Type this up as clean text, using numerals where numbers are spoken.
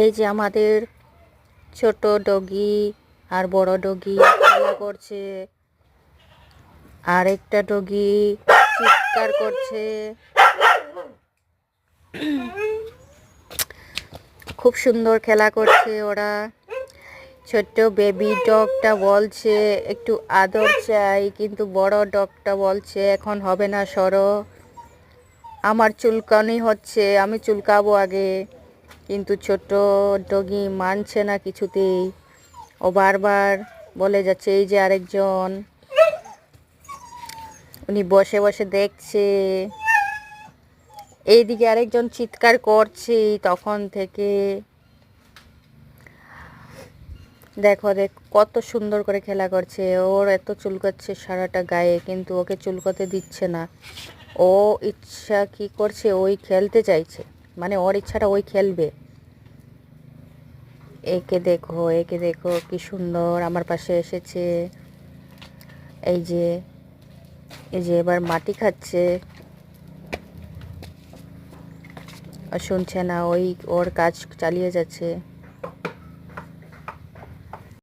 এই যে আমাদের ছোট ডগি আর বড় ডগি খেলা করছে, আর একটা ডগি চিৎকার করছে। খুব সুন্দর খেলা করছে ওরা। ছোট্ট বেবি ডগটা বলছে একটু আদর চাই, কিন্তু বড় ডগটা বলছে এখন হবে না, সরো, আমার চুলকানি হচ্ছে, আমি চুলকাবো আগে। কিন্তু ছোট ডগি মানছে না কিছুতেই, ও বারবার বলে যাচ্ছে। এই যে আরেকজন, উনি বসে বসে দেখছে। এইদিকে আরেকজন চিৎকার করছে তখন থেকে। দেখো কত সুন্দর করে খেলা করছে। ওর এত চুলকাচ্ছে সারাটা গায়ে, কিন্তু ওকে চুলকাতে দিচ্ছে না। ও ইচ্ছা কি করছে, ওই খেলতে চাইছে, মানে ওর ইচ্ছাটা ওই খেলবে। একে দেখো, একে দেখো কি সুন্দর আমার পাশে এসেছে। এই যে এবার মাটি খাচ্ছে। শুনছে না, ওই ওর কাজ চালিয়ে যাচ্ছে।